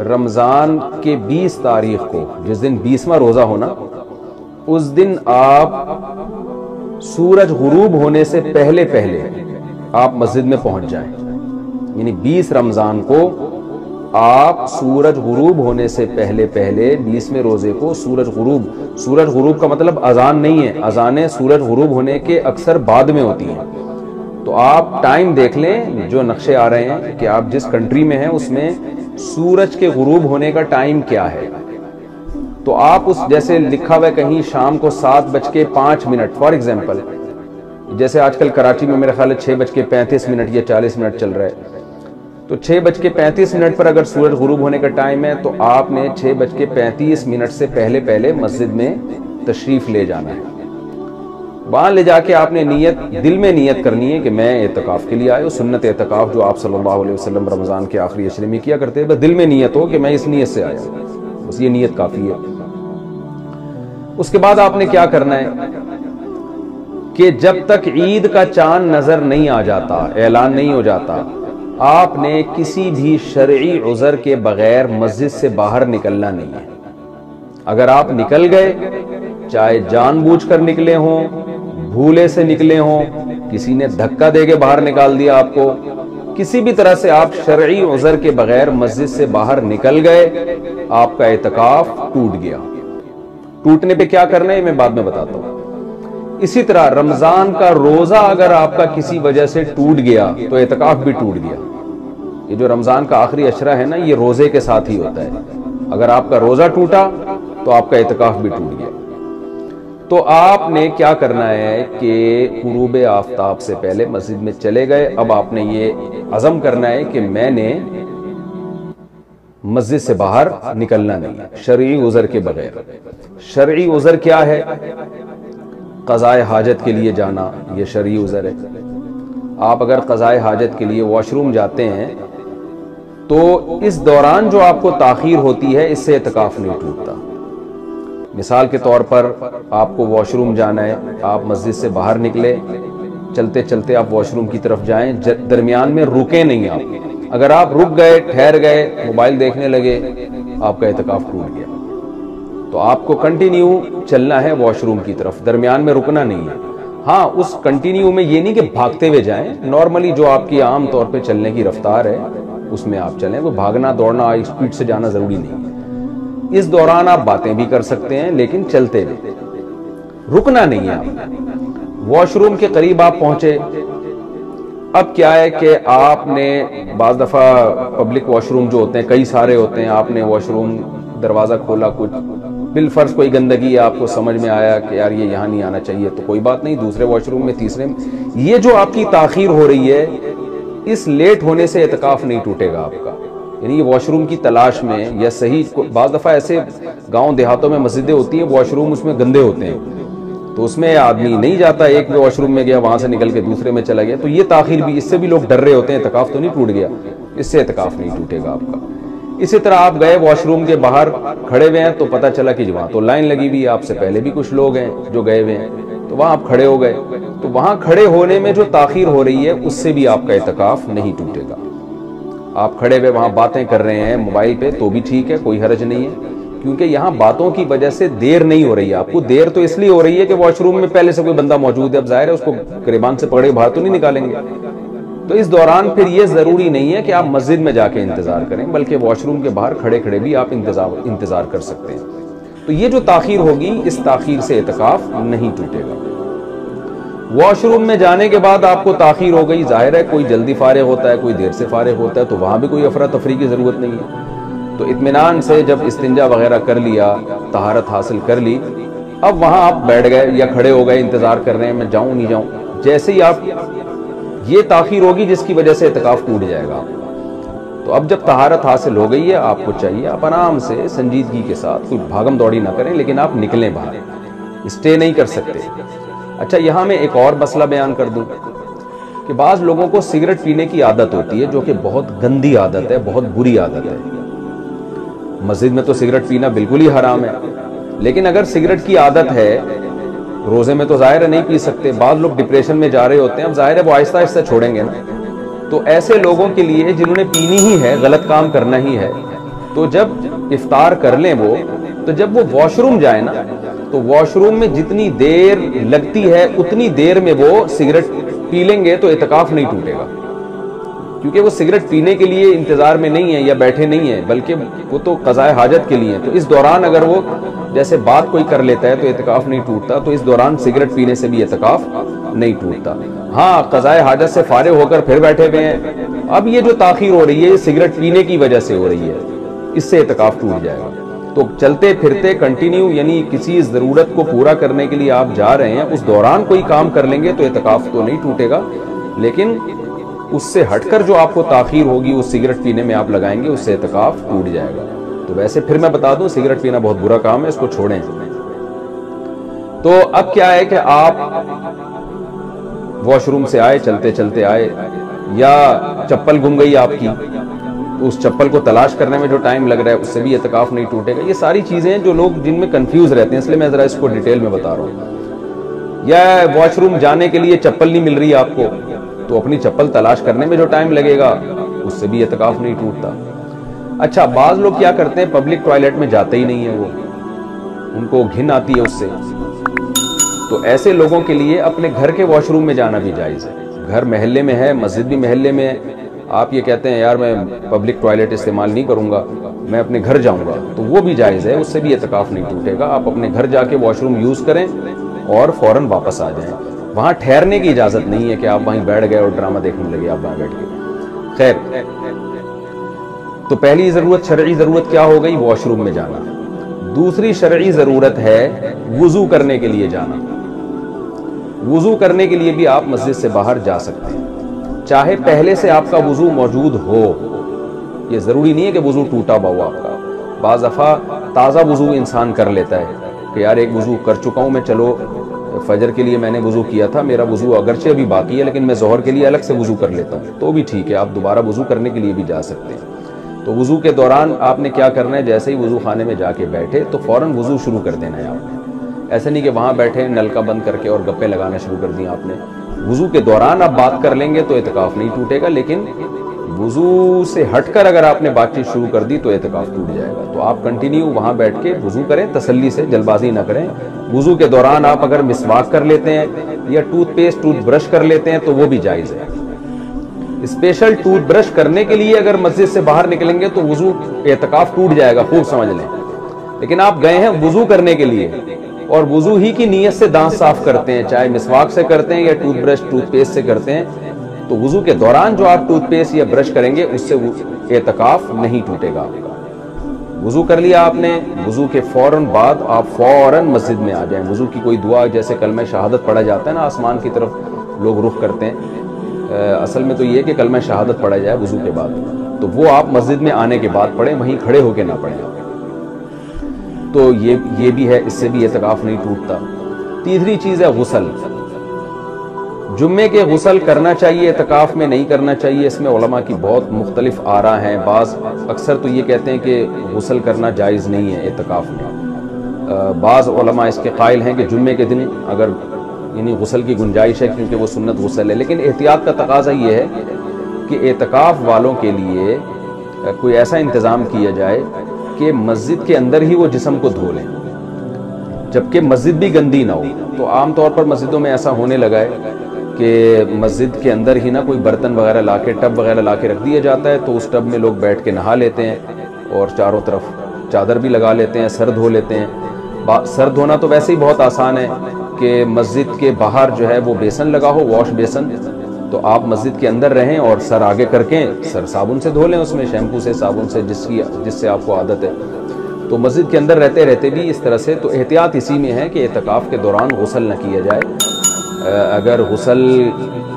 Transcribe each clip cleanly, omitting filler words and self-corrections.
رمضان کے 20 تاریخ کو جس دن 20واں روزہ ہونا، اس دن آپ سورج غروب ہونے سے پہلے آپ مسجد میں پہنچ جائیں. یعنی 20 رمضان کو آپ سورج غروب ہونے سے پہلے 20ویں روزے کو سورج غروب کا مطلب اذان نہیں ہے، اذانیں سورج غروب ہونے کے اکثر بعد میں ہوتی ہیں. تو آپ ٹائم دیکھ لیں، جو نقشے آ رہے ہیں کہ آپ جس کنٹری میں ہیں اس میں سورج کے غروب ہونے کا ٹائم کیا ہے. تو آپ اس جیسے لکھا ہوا ہے کہیں شام کو 7:05 فار ایگزامپل، جیسے آج کل کراچی میں میرے خیال ہے 6:35 یا 40 چل رہا ہے. تو 6:35 پر اگر سورج غروب ہونے کا ٹائم ہے تو آپ نے 6:35 سے پہلے مسجد میں تشریف لے جانا ہے. وہاں لے جا کے آپ نے دل میں نیت کرنی ہے کہ میں اعتکاف کے لیے آیا ہوں. سنت اعتکاف جو آپ صلی اللہ علیہ وسلم رمضان کے آخری عشرے میں کیا کرتے ہیں، بس دل میں نیت ہو کہ میں اس نیت سے آیا ہوں، بس یہ نیت کافی ہے. اس کے بعد آپ نے کیا کرنا ہے کہ جب تک عید کا چاند نظر نہیں آ جاتا، اعلان نہیں ہو جاتا، آپ نے کسی بھی شرعی عذر کے بغیر مسجد سے باہر نکلنا نہیں ہے. اگر آپ نکل گئے، چاہے جان بوجھ کر نکلے ہوں، بھولے سے نکلے ہوں، کسی نے دھکا دے کے باہر نکال دیا آپ کو، کسی بھی طرح سے آپ شرعی عذر کے بغیر مسجد سے باہر نکل گئے، آپ کا اعتکاف ٹوٹ گیا. ٹوٹنے پہ کیا کرنا ہے میں بعد میں بتاتا ہوں. اسی طرح رمضان کا روزہ اگر آپ کا کسی وجہ سے ٹوٹ گیا تو اعتکاف بھی ٹوٹ گیا. یہ جو رمضان کا آخری عشرہ ہے نا، یہ روزے کے ساتھ ہی ہوتا ہے. اگر آپ کا روزہ ٹوٹا تو آپ کا اعتکاف بھی ٹوٹ گیا. تو آپ نے کیا کرنا ہے کہ غروب آفتاب سے پہلے مسجد میں چلے گئے. اب آپ نے یہ عزم کرنا ہے کہ میں نے مسجد سے باہر نکلنا نہیں ہے شرعی عذر کے بغیر. شرعی عذر کیا ہے؟ قضاء حاجت کے لیے جانا، یہ شرعی عذر ہے. آپ اگر قضاء حاجت کے لیے واش روم جاتے ہیں تو اس دوران جو آپ کو تاخیر ہوتی ہے اس سے اعتکاف نہیں ٹوٹتا. مثال کے طور پر آپ کو واش روم جانا ہے، آپ مسجد سے باہر نکلے، چلتے چلتے آپ واش روم کی طرف جائیں، درمیان میں رکے نہیں. آپ اگر آپ رک گئے، ٹھہر گئے، موبائل دیکھنے لگے، آپ کا اعتکاف ٹوٹ گیا. تو آپ کو کنٹینیو چلنا ہے واش روم کی طرف، درمیان میں رکنا نہیں ہے. ہاں، اس کنٹینیو میں یہ نہیں کہ بھاگتے ہوئے جائیں، نارملی جو آپ کی عام طور پہ چلنے کی رفتار ہے اس میں آپ چلیں. وہ بھاگنا دوڑنا اسپیڈ سے جانا ضروری نہیں ہے. اس دوران آپ باتیں بھی کر سکتے ہیں لیکن چلتے ہوئے، رکنا نہیں ہے. آپ واش روم کے قریب آپ پہنچے. اب کیا ہے کہ آپ نے بعض دفعہ پبلک واش روم جو ہوتے ہیں کئی سارے ہوتے ہیں، آپ نے واش روم دروازہ کھولا، کچھ بالفرض کوئی گندگی ہے، آپ کو سمجھ میں آیا کہ یار یہ یہاں نہیں آنا چاہیے، تو کوئی بات نہیں، دوسرے واش روم میں، تیسرے میں. یہ جو آپ کی تاخیر ہو رہی ہے، اس لیٹ ہونے سے اعتکاف نہیں ٹوٹے گا آپ کا. یعنی یہ واش روم کی تلاش میں یا صحیح، بعض دفعہ ایسے گاؤں دیہاتوں میں مسجدیں ہوتی ہیں، واش روم اس میں گندے ہوتے ہیں، تو اس میں آدمی نہیں جاتا. ایک واش روم میں گیا، وہاں سے نکل کے دوسرے میں چلا گیا، تو یہ تاخیر بھی، اس سے بھی لوگ ڈر رہے ہوتے ہیں اعتکاف تو نہیں ٹوٹ گیا، اس سے اعتکاف نہیں ٹوٹے گا آپ کا. اسی طرح آپ گئے واش روم کے باہر کھڑے ہوئے ہیں تو پتہ چلا کہ وہاں تو لائن لگی ہوئی ہے، آپ سے پہلے بھی کچھ لوگ ہیں جو گئے ہوئے ہیں، تو وہاں آپ کھڑے ہو گئے. تو وہاں کھڑے ہونے میں جو تاخیر ہو رہی ہے اس سے بھی آپ کا اعتکاف نہیں ٹوٹے گا. آپ کھڑے ہوئے وہاں باتیں کر رہے ہیں موبائل پہ تو بھی ٹھیک ہے، کوئی حرج نہیں ہے، کیونکہ یہاں باتوں کی وجہ سے دیر نہیں ہو رہی ہے. آپ کو دیر تو اس لیے ہو رہی ہے کہ واش روم میں پہلے سے کوئی بندہ موجود ہے، اب ظاہر ہے اس کو گریبان سے پکڑے باہر تو نہیں نکالیں گے. تو اس دوران پھر یہ ضروری نہیں ہے کہ آپ مسجد میں جا کے انتظار کریں، بلکہ واش روم کے باہر کھڑے کھڑے بھی آپ انتظار کر سکتے ہیں. تو یہ جو تاخیر ہوگی، اس تاخیر سے اعتکاف نہیں ٹوٹے گا. واش روم میں جانے کے بعد آپ کو تاخیر ہو گئی، ظاہر ہے کوئی جلدی فارغ ہوتا ہے، کوئی دیر سے فارغ ہوتا ہے، تو وہاں بھی کوئی افراتفری کی ضرورت نہیں ہے. تو اطمینان سے جب استنجا وغیرہ کر لیا، طہارت حاصل کر لی، اب وہاں آپ بیٹھ گئے یا کھڑے ہو گئے، انتظار کر رہے ہیں میں جاؤں نہیں جاؤں. جیسے ہی آپ، یہ تاخیر ہوگی جس کی وجہ سے اعتکاف ٹوٹ جائے گا. تو اب جب طہارت حاصل ہو گئی ہے، آپ کو چاہیے آپ آرام سے سنجیدگی کے ساتھ، کوئی بھاگم دوڑی نہ کریں، لیکن آپ نکلیں باہر، اسٹے نہیں کر سکتے. اچھا، یہاں میں ایک اور مسئلہ بیان کر دوں کہ بعض لوگوں کو سگریٹ پینے کی عادت ہوتی ہے، جو کہ بہت گندی عادت ہے، بہت بری عادت ہے. مسجد میں تو سگریٹ پینا بالکل ہی حرام ہے، لیکن اگر سگریٹ کی عادت ہے روزے میں تو ظاہر ہے نہیں پی سکتے، بعض لوگ ڈپریشن میں جا رہے ہوتے ہیں، اب ظاہر ہے وہ آہستہ آہستہ چھوڑیں گے نا۔ تو ایسے لوگوں کے لیے جنہوں نے پینی ہی ہے، غلط کام کرنا ہی ہے، تو جب افطار کر لیں وہ، تو جب وہ واش روم جائیں نا، تو واش روم میں جتنی دیر لگتی ہے اتنی دیر میں وہ سگریٹ پی لیں گے تو اعتکاف نہیں ٹوٹے گا، کیونکہ وہ سگریٹ پینے کے لیے انتظار میں نہیں ہے یا بیٹھے نہیں ہیں، بلکہ وہ تو قضاء حاجت کے لیے۔ تو اس دوران اگر وہ جیسے بات کوئی کر لیتا ہے تو اعتکاف نہیں ٹوٹتا، تو اس دوران سگریٹ پینے سے بھی اعتکاف نہیں ٹوٹتا۔ ہاں، قضاء حاجت سے فارغ ہو کر پھر بیٹھے ہوئے ہیں، اب یہ جو تاخیر ہو رہی ہے یہ سگریٹ پینے کی وجہ سے ہو رہی ہے، اس سے اعتکاف ٹوٹ جائے گا۔ تو چلتے پھرتے کنٹینیو، یعنی کسی ضرورت کو پورا کرنے کے لیے آپ جا رہے ہیں، اس دوران کوئی کام کر لیں گے تو اعتکاف تو نہیں ٹوٹے گا، لیکن اس سے ہٹ کر جو آپ کو تاخیر ہوگی اس سگریٹ پینے میں آپ لگائیں گے، اس سے اعتکاف ٹوٹ جائے گا۔ تو ویسے پھر میں بتا دوں، سگریٹ پینا بہت برا کام ہے، اس کو چھوڑیں۔ تو اب کیا ہے کہ آپ واش روم سے آئے، چلتے چلتے آئے، یا چپل گم گئی آپ کی، تو اس چپل کو تلاش کرنے میں جو ٹائم لگ رہا ہے اس سے بھی اعتکاف نہیں ٹوٹے گا۔ یہ ساری چیزیں ہیں جو لوگ جن میں کنفیوز رہتے ہیں، اس لیے میں ذرا اس کو ڈیٹیل میں بتا رہا ہوں۔ یا واش روم جانے کے لیے چپل نہیں مل رہی آپ کو، تو اپنی چپل تلاش کرنے میں جو ٹائم لگے گا اس سے بھی اعتکاف نہیں ٹوٹتا۔ اچھا، بعض لوگ کیا کرتے ہیں، پبلک ٹوائلٹ میں جاتے ہی نہیں ہیں، وہ ان کو گھن آتی ہے اس سے، تو ایسے لوگوں کے لیے اپنے گھر کے واش روم میں جانا بھی جائز ہے۔ گھر محلے میں ہے، مسجد بھی محلے میں ہے، آپ یہ کہتے ہیں یار میں پبلک ٹوائلٹ استعمال نہیں کروں گا، میں اپنے گھر جاؤں گا، تو وہ بھی جائز ہے، اس سے بھی اعتکاف نہیں ٹوٹے گا۔ آپ اپنے گھر جا کے واش روم یوز کریں اور فوراً واپس آ جائیں۔ وہاں ٹھہرنے کی اجازت نہیں ہے کہ آپ وہیں بیٹھ گئے اور ڈرامہ دیکھنے لگے آپ وہاں بیٹھ کے۔ خیر، تو پہلی ضرورت، شرعی ضرورت کیا ہو گئی؟ واش روم میں جانا۔ دوسری شرعی ضرورت ہے وضو کرنے کے لیے جانا۔ وضو کرنے کے لیے بھی آپ مسجد سے باہر جا سکتے ہیں، چاہے پہلے سے آپ کا وضو موجود ہو، یہ ضروری نہیں ہے کہ وضو ٹوٹا ہوا ہو آپ کا۔ بعض دفعہ تازہ وضو انسان کر لیتا ہے کہ یار ایک وضو کر چکا ہوں میں، چلو فجر کے لیے میں نے وضو کیا تھا، میرا وضو اگرچہ ابھی باقی ہے لیکن میں ظہر کے لیے الگ سے وضو کر لیتا ہوں، تو بھی ٹھیک ہے، آپ دوبارہ وضو کرنے کے لیے بھی جا سکتے ہیں۔ تو وضو کے دوران آپ نے کیا کرنا ہے، جیسے ہی وضو خانے میں جا کے بیٹھے تو فوراً وضو شروع کر دینا ہے آپ نے۔ ایسا نہیں کہ وہاں بیٹھے نل کا بند کر کے اور گپے لگانا شروع کر دیں آپ نے۔ وضو کے دوران آپ بات کر لیں گے تو اعتکاف نہیں ٹوٹے گا، لیکن وضو سے ہٹ کر اگر آپ نے بات چیت شروع کر دی تو اعتکاف ٹوٹ جائے گا۔ تو آپ کنٹینیو وہاں بیٹھ کے وضو کریں، تسلی سے، جلد بازی نہ کریں۔ وضو کے دوران آپ اگر مسواک کر لیتے ہیں یا ٹوتھ پیسٹ، ٹوتھ برش کر لیتے ہیں تو وہ بھی جائز ہے۔ اسپیشل ٹوتھ برش کرنے کے لیے اگر مسجد سے باہر نکلیں گے تو وضو، اعتکاف ٹوٹ جائے گا، خوب سمجھ لیں۔ لیکن آپ گئے ہیں وضو کرنے کے لیے اور وضو ہی کی نیت سے دانت صاف کرتے ہیں، چاہے مسواک سے کرتے ہیں یا ٹوتھ برش، ٹوتھ پیسٹ سے کرتے ہیں، تو وضو کے دوران جو آپ ٹوتھ پیسٹ یا برش کریں گے اس سے اعتکاف نہیں ٹوٹے گا آپ کا۔ وضو کر لیا آپ نے، وضو کے فوراً بعد آپ فوراً مسجد میں آ جائیں۔ وضو کی کوئی دعا، جیسے کلمہ شہادت پڑھا جاتا ہے نا، آسمان کی طرف لوگ رخ کرتے ہیں، اصل میں تو یہ کہ کلمہ شہادت پڑھا جائے وضو کے بعد، تو وہ آپ مسجد میں آنے کے بعد پڑھیں، وہیں کھڑے ہو کے نہ پڑھیں۔ تو یہ بھی ہے، اس سے بھی اعتکاف نہیں ٹوٹتا۔ تیسری چیز ہے غسل۔ جمعے کے غسل کرنا چاہیے، اعتکاف میں نہیں کرنا چاہیے، اس میں علماء کی بہت مختلف آراء ہیں۔ بعض اکثر تو یہ کہتے ہیں کہ غسل کرنا جائز نہیں ہے اعتکاف میں۔ بعض علماء اس کے قائل ہیں کہ جمعے کے دن اگر یعنی غسل کی گنجائش ہے کیونکہ وہ سنت غسل ہے، لیکن احتیاط کا تقاضا یہ ہے کہ اعتکاف والوں کے لیے کوئی ایسا انتظام کیا جائے کہ مسجد کے اندر ہی وہ جسم کو دھو لیں، جبکہ مسجد بھی گندی نہ ہو۔ تو عام طور پر مسجدوں میں ایسا ہونے لگا ہے کہ مسجد کے اندر ہی نا کوئی برتن وغیرہ لا کے، ٹب وغیرہ لا کے رکھ دیا جاتا ہے، تو اس ٹب میں لوگ بیٹھ کے نہا لیتے ہیں اور چاروں طرف چادر بھی لگا لیتے ہیں، سر دھو لیتے ہیں۔ سر دھونا تو ویسے ہی بہت آسان ہے کہ مسجد کے باہر جو ہے وہ بیسن لگا ہو، واش بیسن، تو آپ مسجد کے اندر رہیں اور سر آگے کر کے سر صابن سے دھو لیں، اس میں شیمپو سے، صابن سے، جس سے آپ کو عادت ہے۔ تو مسجد کے اندر رہتے رہتے بھی اس طرح سے، تو احتیاط اسی میں ہے کہ اعتکاف کے دوران غسل نہ کیا جائے۔ اگر غسل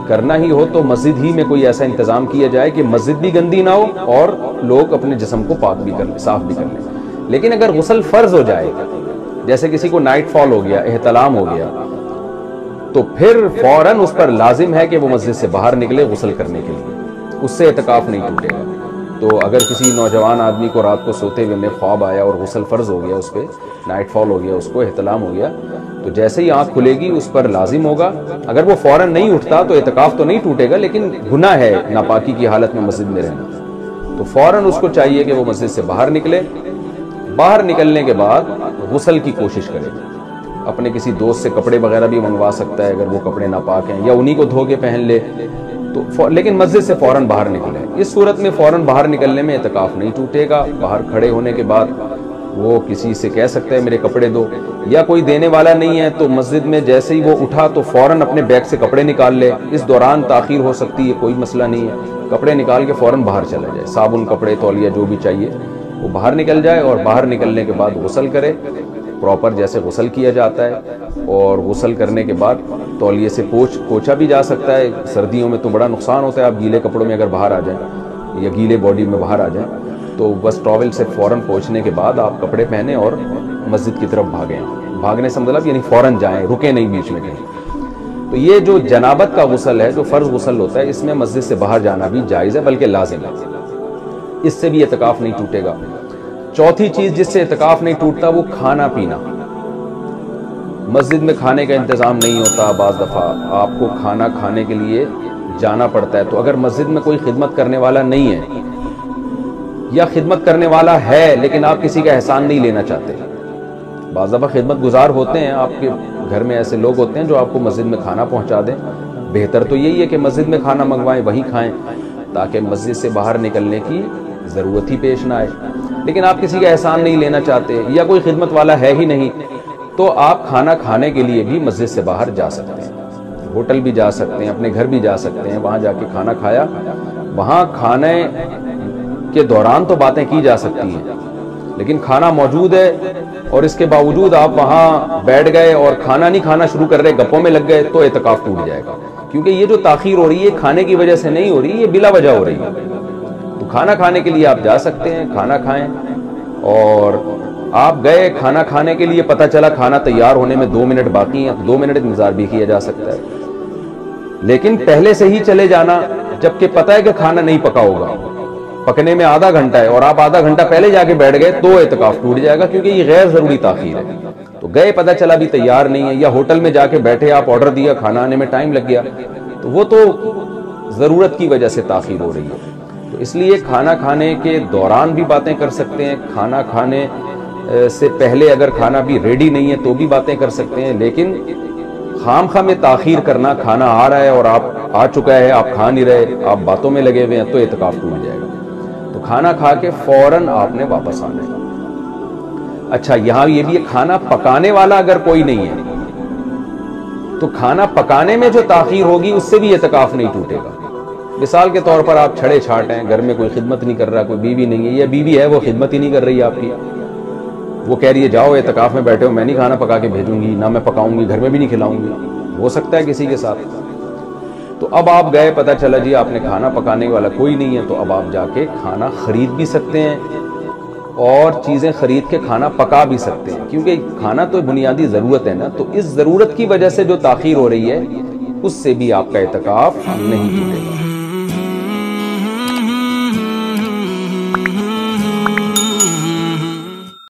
کرنا ہی ہو تو مسجد ہی میں کوئی ایسا انتظام کیا جائے کہ مسجد بھی گندی نہ ہو اور لوگ اپنے جسم کو پاک بھی کر لیں، صاف بھی کر لیں۔ لیکن اگر غسل فرض ہو جائے، جیسے کسی کو نائٹ فال ہو گیا، احتلام ہو گیا، تو پھر فوراً اس پر لازم ہے کہ وہ مسجد سے باہر نکلے غسل کرنے کے لیے، اس سے اعتکاف نہیں ٹوٹے گا۔ تو اگر کسی نوجوان آدمی کو رات کو سوتے ہوئے میں خواب آیا اور غسل فرض ہو گیا اس پہ، نائٹ فال ہو گیا، اس کو احتلام ہو گیا، تو جیسے ہی آنکھ کھلے گی اس پر لازم ہوگا، اگر وہ فوراً نہیں اٹھتا تو اعتکاف تو نہیں ٹوٹے گا، لیکن گناہ ہے ناپاکی کی حالت میں مسجد میں رہنا، تو فوراً اس کو چاہیے کہ وہ مسجد سے باہر نکلے۔ باہر نکلنے کے بعد غسل کی کوشش کرے، اپنے کسی دوست سے کپڑے وغیرہ بھی منگوا سکتا ہے اگر وہ کپڑے ناپاک ہیں، یا انہی کو دھو کے پہن لے، تو لیکن مسجد سے فوراً باہر نکلے۔ اس صورت میں فوراً باہر نکلنے میں اعتکاف نہیں ٹوٹے گا۔ باہر کھڑے ہونے کے بعد وہ کسی سے کہہ سکتا ہے میرے کپڑے دو، یا کوئی دینے والا نہیں ہے تو مسجد میں جیسے ہی وہ اٹھا تو فوراً اپنے بیگ سے کپڑے نکال لے، اس دوران تاخیر ہو سکتی ہے، کوئی مسئلہ نہیں ہے، کپڑے نکال کے فوراً باہر چلا جائے، صابن، کپڑے، تولیہ جو بھی چاہیے وہ باہر نکل جائے، اور باہر نکلنے کے بعد غسل کرے پراپر جیسے غسل کیا جاتا ہے، اور غسل کرنے کے بعد تولیے سے پوچھا بھی جا سکتا ہے۔ سردیوں میں تو بڑا نقصان ہوتا ہے، آپ گیلے کپڑوں میں اگر باہر آ جائیں یا گیلے باڈی میں باہر آ جائیں تو بس ٹاول سے فوراً پوچھنے کے بعد آپ کپڑے پہنیں اور مسجد کی طرف بھاگیں۔ بھاگنے سے مطلب یعنی فوراً جائیں، رکیں نہیں بیچ میں کہیں۔ تو یہ جو جنابت کا غسل ہے، جو فرض غسل ہوتا ہے، اس میں مسجد سے باہر جانا بھی جائز ہے، بلکہ لازم ہے، اس سے بھی اعتکاف نہیں ٹوٹے گا۔ چوتھی چیز جس سے اعتکاف نہیں ٹوٹتا وہ کھانا پینا۔ مسجد میں کھانے کا انتظام نہیں ہوتا، بعض دفعہ آپ کو کھانا کھانے کے لیے جانا پڑتا ہے، تو اگر مسجد میں کوئی خدمت کرنے والا نہیں ہے، یا خدمت کرنے والا ہے لیکن آپ کسی کا احسان نہیں لینا چاہتے، بعض دفعہ خدمت گزار ہوتے ہیں، آپ کے گھر میں ایسے لوگ ہوتے ہیں جو آپ کو مسجد میں کھانا پہنچا دیں، بہتر تو یہی ہے کہ مسجد میں کھانا منگوائیں، وہیں کھائیں، تاکہ مسجد سے باہر نکلنے کی ضرورت ہی پیش نہ آئے۔ لیکن آپ کسی کا احسان نہیں لینا چاہتے، یا کوئی خدمت والا ہے ہی نہیں، تو آپ کھانا کھانے کے لیے بھی مسجد سے باہر جا سکتے ہیں، ہوٹل بھی جا سکتے ہیں، اپنے گھر بھی جا سکتے ہیں، وہاں جا کے کھانا کھایا۔ وہاں کھانے کے دوران تو باتیں کی جا سکتی ہیں، لیکن کھانا موجود ہے اور اس کے باوجود آپ وہاں بیٹھ گئے اور کھانا نہیں کھانا شروع کر رہے، گپوں میں لگ گئے، تو اعتکاف ٹوٹ جائے گا، کیونکہ یہ جو تاخیر ہو رہی ہے کھانے کی وجہ سے نہیں ہو رہی، یہ بلا وجہ ہو رہی ہے۔ تو کھانا کھانے کے لیے آپ جا سکتے ہیں، کھانا کھائیں، اور آپ گئے کھانا کھانے کے لیے، پتہ چلا کھانا تیار ہونے میں 2 منٹ باقی ہیں، 2 منٹ انتظار بھی کیا جا سکتا ہے، لیکن پہلے سے ہی چلے جانا جبکہ پتہ ہے کہ کھانا نہیں پکا ہوگا، پکنے میں آدھا گھنٹہ ہے، اور آپ آدھا گھنٹہ پہلے جا کے بیٹھ گئے، تو اعتکاف ٹوٹ جائے گا، کیونکہ یہ غیر ضروری تاخیر ہے۔ تو گئے پتہ چلا بھی تیار نہیں ہے، یا ہوٹل میں جا کے بیٹھے، آپ آرڈر دیا، کھانا آنے میں ٹائم لگ گیا، تو وہ تو ضرورت کی وجہ سے تاخیر ہو رہی ہے۔ تو اس لیے کھانا کھانے کے دوران بھی باتیں کر سکتے ہیں، کھانا کھانے سے پہلے اگر کھانا بھی ریڈی نہیں ہے تو بھی باتیں کر سکتے ہیں، لیکن خام خواہ میں تاخیر کرنا، کھانا آ رہا ہے اور آپ آ چکا ہے، آپ کھا نہیں رہے، آپ باتوں میں لگے ہوئے ہیں، تو اعتکاف ٹوٹ جائے گا۔ تو کھانا کھا کے فوراً آپ نے واپس آنا ہے۔ اچھا، یہاں یہ بھی ہے، کھانا پکانے والا اگر کوئی نہیں ہے تو کھانا پکانے میں جو تاخیر ہوگی اس سے بھی اعتکاف نہیں ٹوٹے گا۔ مثال کے طور پر آپ چھڑے چھاٹ ہیں، گھر میں کوئی خدمت نہیں کر رہا، کوئی بیوی نہیں ہے، یا بیوی ہے وہ خدمت ہی نہیں کر رہی آپ کی، وہ کہہ رہی ہے جاؤ اعتکاف میں بیٹھے ہو، میں نہیں کھانا پکا کے بھیجوں گی، نہ میں پکاؤں گی، گھر میں بھی نہیں کھلاؤں گی، ہو سکتا ہے کسی کے ساتھ۔ تو اب آپ گئے، پتہ چلا جی آپ نے کھانا پکانے والا کوئی نہیں ہے، تو اب آپ جا کے کھانا خرید بھی سکتے ہیں اور چیزیں خرید کے کھانا پکا بھی سکتے ہیں، کیونکہ کھانا تو بنیادی ضرورت ہے نا، تو اس ضرورت کی وجہ سے جو تاخیر ہو رہی ہے اس سے بھی آپ کا اعتکاف نہیں ٹوٹے گا۔